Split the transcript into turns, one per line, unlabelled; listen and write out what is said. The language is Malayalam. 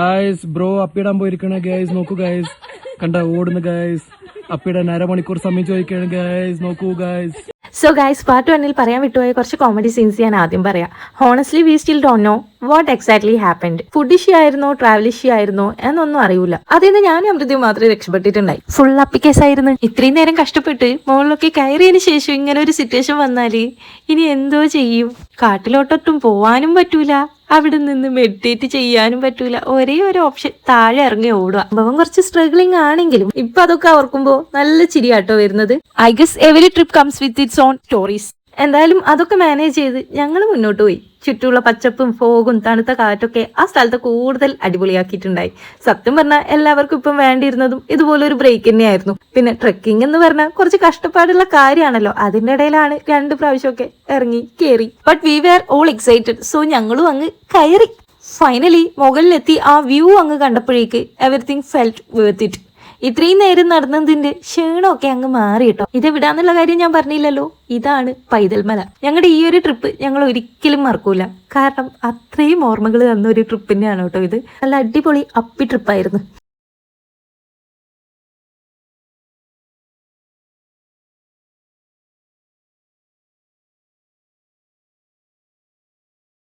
ഗൈസ് ബ്രോ അപ്പിടാൻ പോയിരിക്കണ ഗൈസ് നോക്കൂ ഗൈസ് കണ്ട ഓടുന്ന ഗൈസ് അപ്പിടാൻ അരമണിക്കൂർ സമയം ചോദിക്കാണ് ഗൈസ് നോക്കൂ ഗൈസ്.
സോ ഗൈസ് പാർട്ട് 1 പറയാൻ വിട്ടുപോയ കുറച്ച് കോമഡി സീൻസ് ഞാൻ ആദ്യം പറയാം. Honestly we still don't know what exactly happened. Food issue ആയിരുന്നോ ട്രാവൽ ഇഷ്യൂ ആയിരുന്നോ എന്നൊന്നും അറിയില്ല. അതിന് ഞാനും അമൃതയും മാത്രമേ രക്ഷപ്പെട്ടിട്ടുണ്ടായി. ഫുൾ അപ്പി കേസായിരുന്നു. ഇത്രയും നേരം കഷ്ടപ്പെട്ട് മുകളിലൊക്കെ കയറിയതിന് ശേഷം ഇങ്ങനെ ഒരു സിറ്റുവേഷൻ വന്നാല് ഇനി എന്തോ ചെയ്യും? കാട്ടിലോട്ടൊട്ടും പോവാനും പറ്റൂല, അവിടെ നിന്ന് മെഡിറ്റേറ്റ് ചെയ്യാനും പറ്റൂല. ഒരേ ഒരു ഓപ്ഷൻ താഴെ ഇറങ്ങി ഓടുക. സംഭവം കുറച്ച് സ്ട്രഗ്ലിംഗ് ആണെങ്കിലും ഇപ്പൊ അതൊക്കെ ഓർക്കുമ്പോ നല്ല ചിരിയാട്ടോ വരുന്നത്. I guess every trip comes with its on stories. എന്തായാലും അതൊക്കെ മാനേജ് ചെയ്ത് ഞങ്ങൾ മുന്നോട്ട് പോയി. ചുറ്റുമുള്ള പച്ചപ്പും ഫോഗും തണുത്ത കാറ്റൊക്കെ ആ സ്ഥലത്ത് കൂടുതൽ അടിപൊളിയാക്കിയിട്ടുണ്ടായി. സത്യം പറഞ്ഞാൽ എല്ലാവർക്കും ഇപ്പം വേണ്ടിയിരുന്നതും ഇതുപോലൊരു ബ്രേക്ക് തന്നെയായിരുന്നു. പിന്നെ ട്രെക്കിംഗ് എന്ന് പറഞ്ഞാൽ കുറച്ച് കഷ്ടപ്പാടുള്ള കാര്യമാണല്ലോ. അതിന്റെ ഇടയിലാണ് 2 പ്രാവശ്യമൊക്കെ ഇറങ്ങി കയറി. But we were all excited. So ഞങ്ങളും അങ്ങ് കയറി. ഫൈനലി മുകളിലെത്തി ആ വ്യൂ അങ്ങ് കണ്ടപ്പോഴേക്ക് എവറിത്തിങ് ഫെൽറ്റ് വേർത്ത് ഇറ്റ്. ഇത്രയും നേരം നടന്നതിന്റെ ക്ഷീണമൊക്കെ അങ്ങ് മാറി കേട്ടോ. ഇതെവിടാന്നുള്ള കാര്യം ഞാൻ പറഞ്ഞില്ലല്ലോ. ഇതാണ് പൈതൽമല. ഞങ്ങളുടെ ഈ ഒരു ട്രിപ്പ് ഞങ്ങൾ ഒരിക്കലും മറക്കൂല. കാരണം അത്രയും ഓർമ്മകൾ തന്ന ഒരു ട്രിപ്പ് തന്നെയാണ് കേട്ടോ ഇത്. നല്ല അടിപൊളി അപ്പി ട്രിപ്പായിരുന്നു.